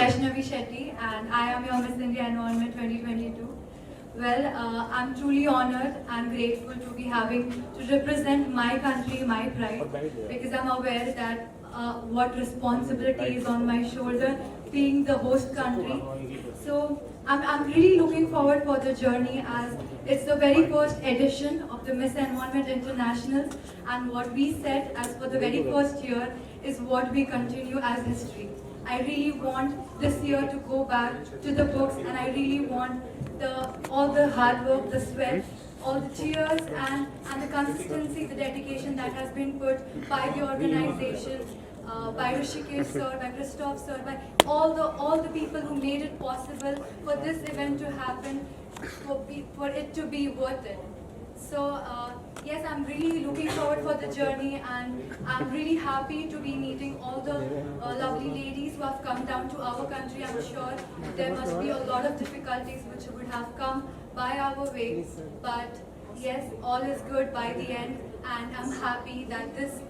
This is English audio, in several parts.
Vaishnavi Shetty, and I am your Miss India Environment 2022. Well, I'm truly honored and grateful to be having to represent my country, my pride, because I'm aware that what responsibility is on my shoulder, being the host country. So I'm really looking forward for the journey, as it's the very first edition of the Miss Environment Internationals, and what we set as for the very first year is what we continue as history. I really want this year to go back to the books, and I really want all the hard work, the sweat, all the tears, and the consistency, the dedication that has been put by the organization, by Rishikesh sir, by Christoph sir, by all the people who made it possible for this event to happen, for it to be worth it. So yes, I'm really looking forward for the journey, and I'm really happy to be meeting all the lovely ladies who have come down to our country. I'm sure there must be a lot of difficulties which would have come by our way, but yes, all is good by the end, and I'm happy that this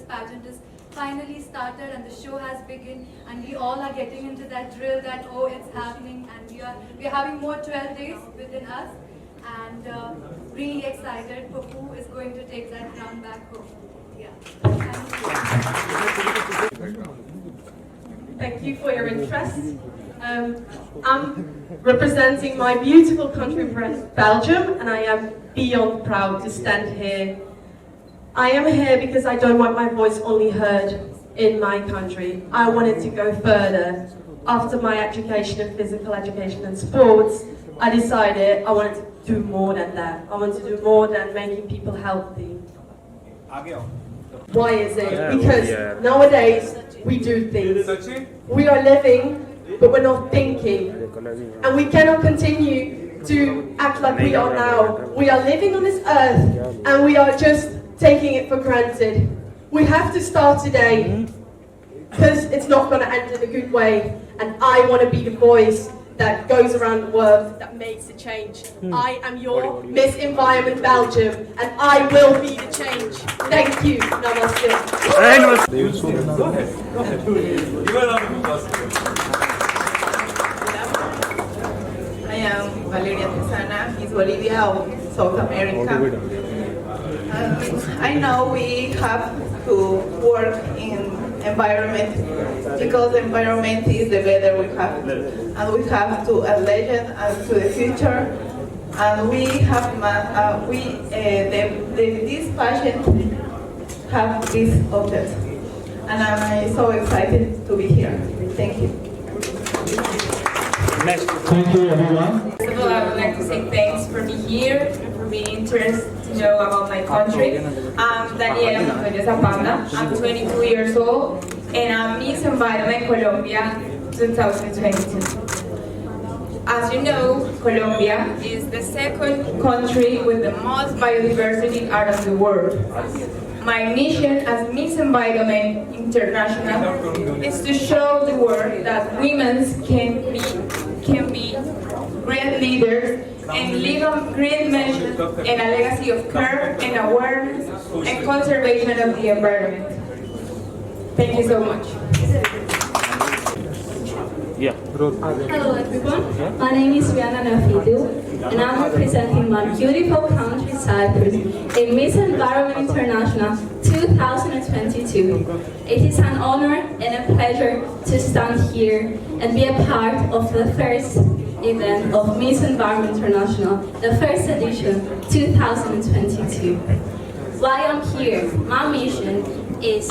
pageant is finally started and the show has begun, and we all are getting into that drill that, oh, it's happening, and we are having more 12 days within us, and really excited for who is going to take that crown back home. Yeah. Thank you for your interest. I'm representing my beautiful country, Belgium, and I am beyond proud to stand here. I am here because I don't want my voice only heard in my country. I wanted to go further. After my education in physical education and sports, I decided I wanted to do more than that. I want to do more than making people healthy. Why is it? Because nowadays we do things. We are living, but we're not thinking. And we cannot continue to act like we are now. We are living on this earth, and we are just taking it for granted. We have to start today, because it's not going to end in a good way. And I want to be the voice that goes around the world, that makes a change. I am your Miss Environment Belgium, and I will be the change. Thank you. Namaste. Go ahead. I am Valeria Tesana, Miss Bolivia of South America. I know we have to work in environment, because the environment is the weather we have, and we have to a legend and to the future, and we have this passion have this object, and I'm so excited to be here. Thank you. Thank you, everyone. First of all, I would like to say thanks for being here and for being interested to know about my country. I'm Daniela Montoya Zapata. I'm 22 years old, and I'm Miss Environment Colombia 2022. As you know, Colombia is the second country with the most biodiversity out of the world. My mission as Miss Environment International is to show the world that women can be great leaders and leave a great message and a legacy of care and awareness and conservation of the environment. Thank you so much. Hello everyone, my name is Rihanna Nafidu, and I'm representing my beautiful country, Cyprus, in Miss Environment International 2022. It is an honor and a pleasure to stand here and be a part of the first event of Miss Environment International, the first edition 2022. Why I'm here? My mission is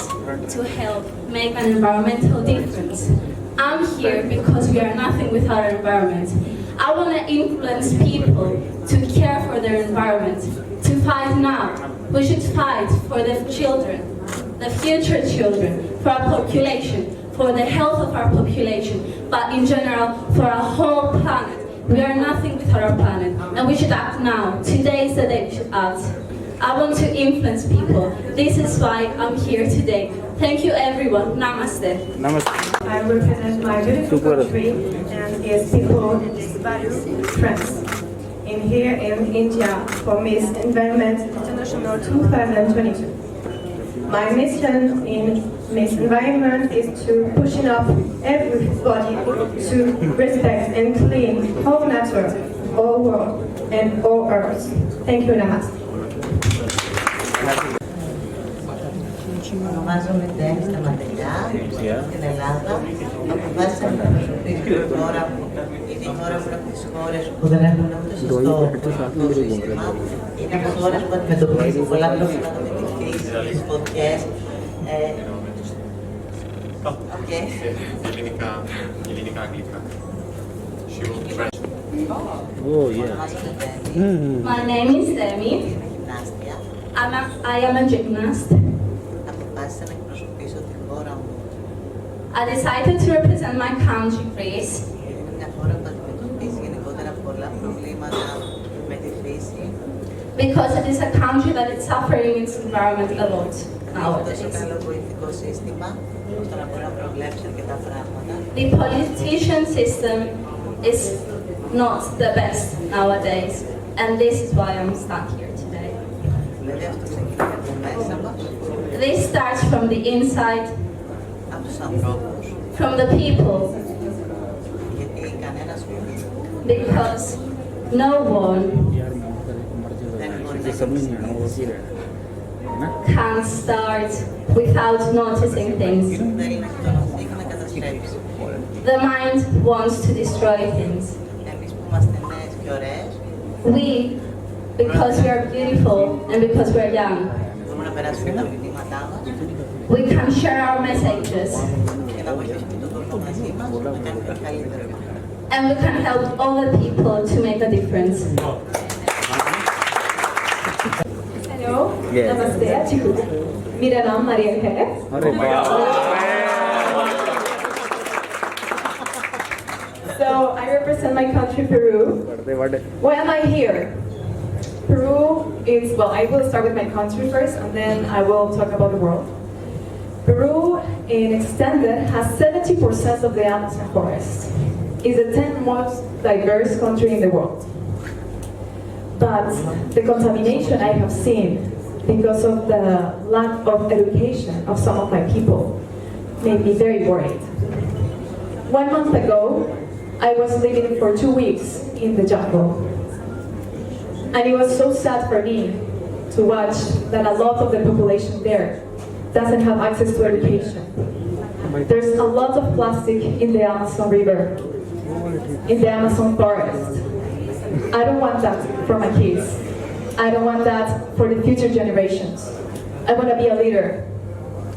to help make an environmental difference. I'm here because we are nothing without our environment. I want to influence people to care for their environment, to fight now. We should fight for the children, the future children, for our population, for the health of our population, but in general, for our whole planet. We are nothing without our planet, and we should act now. Today is the day we should act. I want to influence people. This is why I'm here today. Thank you everyone. Namaste. I represent my beautiful country and its people and its various friends in here in India for Miss Environment International 2022. My mission in Miss Environment is to pushing up everybody to respect and clean all nature, all world, and all earth. Thank you, Namaste. Ονομάζομαι Ντέμι στα Μαντελιά, στην Ελλάδα. Αποφάσισα να προσωπήσω τη χώρα μου. Είναι η χώρα μου από τις χώρες που δεν έχουν ούτε σωστό πολιτικό σύστημα. Είναι από τις χώρες που αντιμετωπίζουν πολλά προβλήματα με τη φύση, τις φωτιές. Ελληνικά, αγγλικά. Oh, yeah. My name is Demi. Νάστια. I am a gymnast. Αποφάσισα να εκπροσωπήσω τη χώρα μου. I decided to represent my country, Greece, Είναι μια χώρα που αντιμετωπίζει γενικότερα πολλά προβλήματα με τη φύση. because it is a country that is suffering its environment a lot Έχει τόσο nowadays. καλό πολιτικό σύστημα, ώστε να μπορεί να προβλέψει αρκετά πράγματα. The politician system is not the best nowadays, and this is why I'm stuck here today. Δηλαδή αυτό ξεκινάει από μέσα μας, This starts from the inside, από τους ανθρώπους, from the people, γιατί κανένας because no one δεν μπορεί να ξεκινήσει. can start without noticing things. Θέλει να εκτονωθεί και να καταστρέψει. The mind wants to destroy things. Εμείς που είμαστε νέες και ωραίες, We, because we are beautiful and because we are young, μπορούμε να περάσουμε τα μηνύματά μας we can share our messages και να βοηθήσουμε τον κόσμο μαζί μας να κάνει κάτι καλύτερο. and we can help other people to make a difference. Hello, namaste, achiko. मेरा नाम मरियम है. So I represent my country, Peru. Why am I here? Peru is, well, I will start with my country first, and then I will talk about the world. Peru, in extended, has 70% of the Amazon forest. It's the 10th most diverse country in the world. But the contamination I have seen because of the lack of education of some of my people made me very worried. 1 month ago, I was living for 2 weeks in the jungle. And it was so sad for me to watch that a lot of the population there doesn't have access to education. There's a lot of plastic in the Amazon River, in the Amazon forest. I don't want that for my kids. I don't want that for the future generations. I want to be a leader.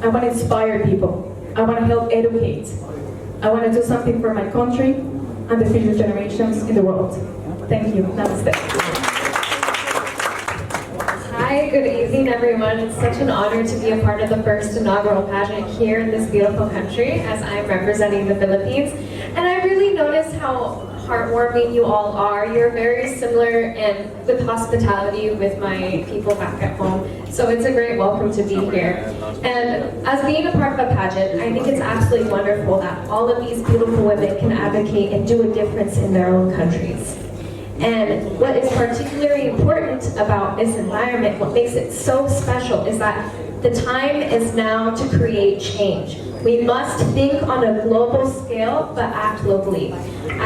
I want to inspire people. I want to help educate. I want to do something for my country and the future generations in the world. Thank you. Namaste. Hi, good evening everyone. It's such an honor to be a part of the first inaugural pageant here in this beautiful country as I'm representing the Philippines. And I really noticed how heartwarming you all are. You're very similar and with hospitality with my people back at home. So it's a great welcome to be here. And as being a part of a pageant, I think it's absolutely wonderful that all of these beautiful women can advocate and do a difference in their own countries. And what is particularly important about this environment, what makes it so special, is that the time is now to create change. We must think on a global scale, but act locally.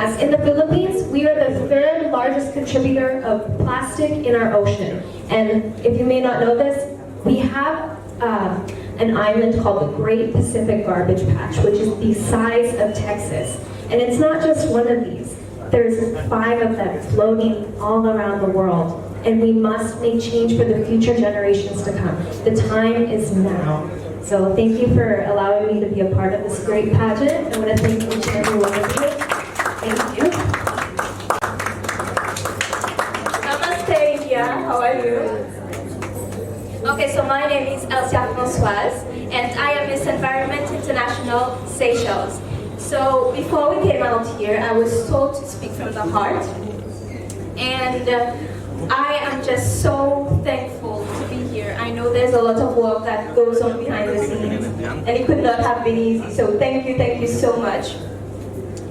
As in the Philippines, we are the third largest contributor of plastic in our ocean. And if you may not know this, we have an island called the Great Pacific Garbage Patch, which is the size of Texas. And it's not just one of these. There's 5 of them floating all around the world. And we must make change for the future generations to come. The time is now. So thank you for allowing me to be a part of this great pageant. I want to thank each and every one of you. Thank you. Namaste, India. How are you? Okay, so my name is Elsia Françoise, and I am Miss Environment International Seychelles. So before we came out here, I was told to speak from the heart, and I am just so thankful to be here. I know there's a lot of work that goes on behind the scenes, and it could not have been easy. So thank you so much.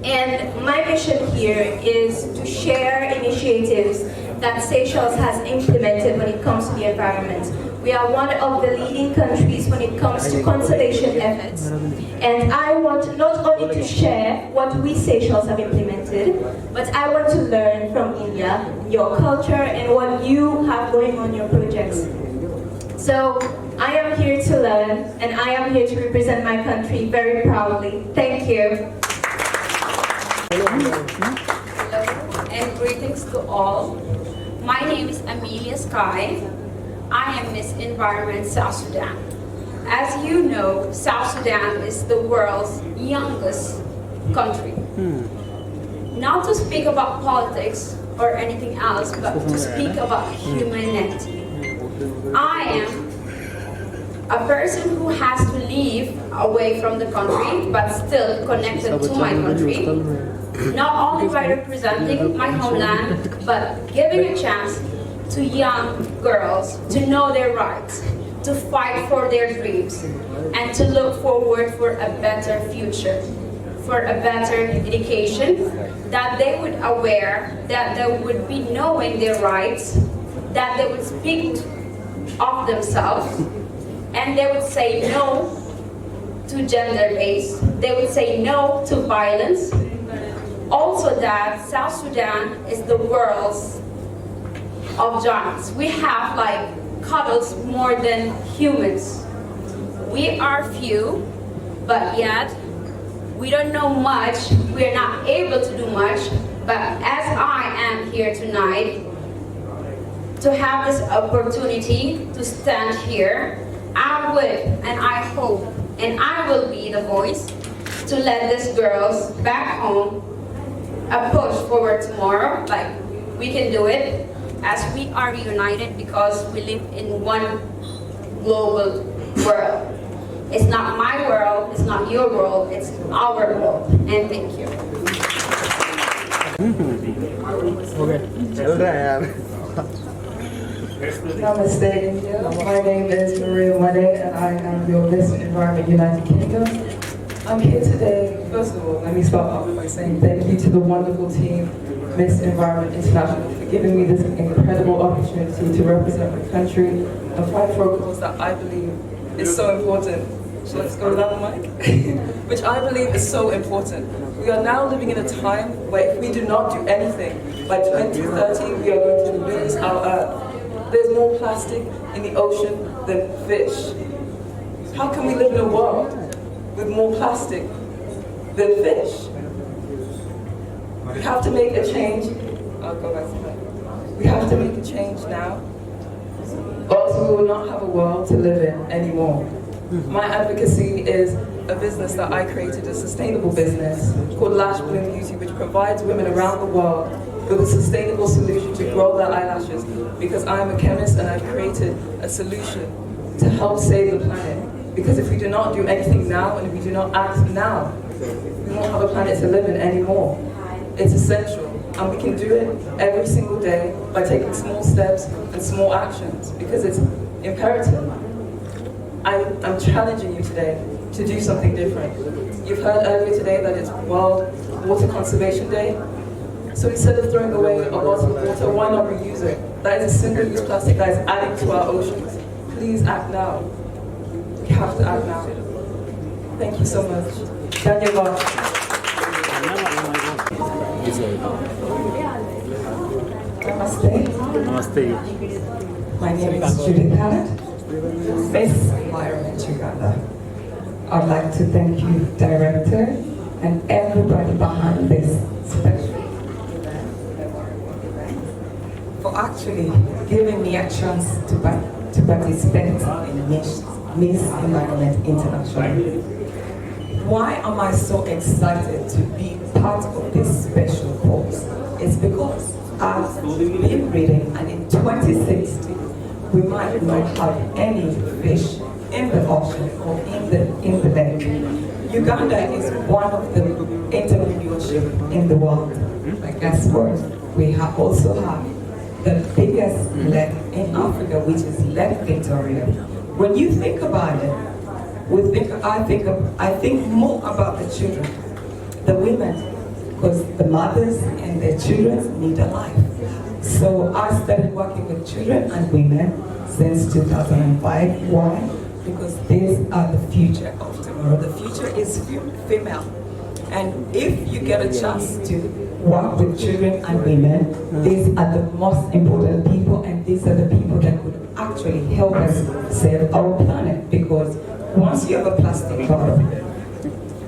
And my mission here is to share initiatives that Seychelles has implemented when it comes to the environment. We are one of the leading countries when it comes to conservation efforts. And I want not only to share what we Seychelles have implemented, but I want to learn from India, your culture and what you have going on your projects. So I am here to learn and I am here to represent my country very proudly. Thank you. Hello and greetings to all. My name is Amelia Sky. I am Miss Environment South Sudan. As you know, South Sudan is the world's youngest country. Not to speak about politics or anything else, but to speak about humanity. I am a person who has to live away from the country, but still connected to my country. Not only by representing my homeland, but giving a chance to young girls to know their rights, to fight for their dreams, and to look forward for a better future, for a better education, that they would aware, that they would be knowing their rights, that they would speak of themselves, and they would say no to gender-based, they would say no to violence. Also that South Sudan is the world's of giants. We have like cuddles more than humans. We are few, but yet we don't know much. We are not able to do much. But as I am here tonight, to have this opportunity to stand here, I would and I hope and I will be the voice to let these girls back home a push forward tomorrow. Like we can do it. As we are united because we live in one global world. It's not my world, it's not your world, it's our world. And thank you. Namaste, India. My name is Maria Wade and I am your Miss Environment United Kingdom. I'm here today, first of all, let me start off by saying thank you to the wonderful team Miss Environment International for giving me this incredible opportunity to represent my country and fight for a cause that I believe is so important. So let's go down the mic. Which I believe is so important. We are now living in a time where if we do not do anything, by 2030 we are going to lose our earth. There's more plastic in the ocean than fish. How can we live in a world with more plastic than fish? We have to make a change. I'll go back to that. We have to make a change now, or else we will not have a world to live in anymore. My advocacy is a business that I created, a sustainable business called Lash Bloom Beauty, which provides women around the world with a sustainable solution to grow their eyelashes, because I'm a chemist and I've created a solution to help save the planet. Because if we do not do anything now and if we do not act now, we won't have a planet to live in anymore. It's essential, and we can do it every single day by taking small steps and small actions, because it's imperative. I'm challenging you today to do something different. You've heard earlier today that it's World Water Conservation Day. So instead of throwing away a bottle of water, why not reuse it? That is a single-use plastic that is adding to our oceans. Please act now. We have to act now. Thank you so much. Namaste. Namaste. My name is Judith Hallett, Miss Environment Uganda. I'd like to thank you, Director, and everybody behind this special for actually giving me a chance to participate in Miss Environment International. Why am I so excited to be part of this special course? It's because I've been reading, and in 2060, we might not have any fish in the ocean or in the lake. Uganda is one of the entrepreneurship in the world. But guess what? We also have the biggest lake in Africa, which is Lake Victoria. When you think about it, I think more about the children, the women, because the mothers and their children need a life. So I started working with children and women since 2005. Why? Because these are the future of tomorrow. The future is female. And if you get a chance to work with children and women, these are the most important people, and these are the people that could actually help us save our planet. Because once you have a plastic bottle,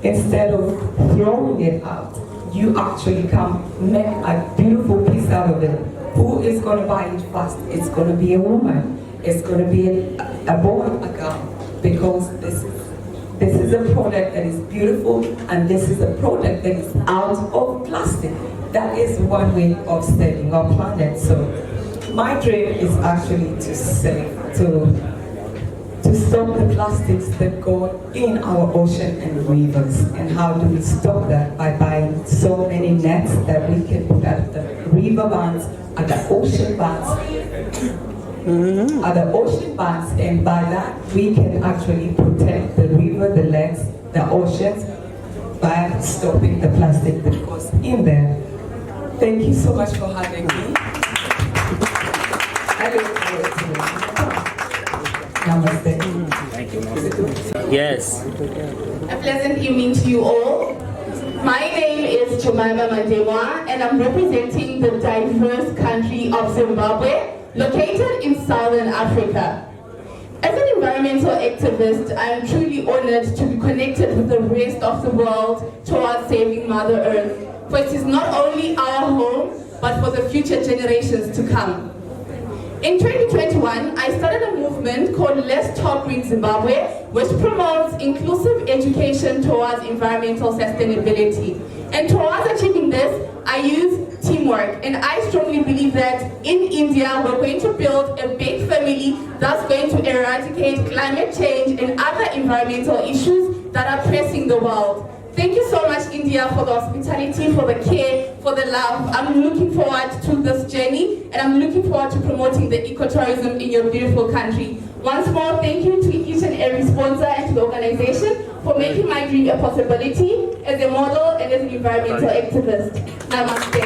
instead of throwing it out, you actually come make a beautiful piece out of it. Who is going to buy it first? It's going to be a woman. It's going to be a boy, a girl, because this is a product that is beautiful, and this is a product that is out of plastic. That is one way of saving our planet. So my dream is actually to stop the plastics that go in our ocean and rivers. And how do we stop that? By buying so many nets that we can put at the river banks, at the ocean banks, and by that we can actually protect the river, the lakes, the oceans by stopping the plastic that goes in there. Thank you so much for having me. I look forward to it. Namaste. Thank you. Yes. A pleasant evening to you all. My name is Jemima Mandewa, and I'm representing the diverse country of Zimbabwe, located in Southern Africa. As an environmental activist, I am truly honored to be connected with the rest of the world towards saving Mother Earth, for it is not only our home, but for the future generations to come. In 2021, I started a movement called Let's Talk Green Zimbabwe, which promotes inclusive education towards environmental sustainability. And towards achieving this, I use teamwork. And I strongly believe that in India, we're going to build a big family that's going to eradicate climate change and other environmental issues that are pressing the world. Thank you so much, India, for the hospitality, for the care, for the love. I'm looking forward to this journey, and I'm looking forward to promoting the ecotourism in your beautiful country. Once more, thank you to each and every sponsor and to the organization for making my dream a possibility as a model and as an environmental activist. Namaste.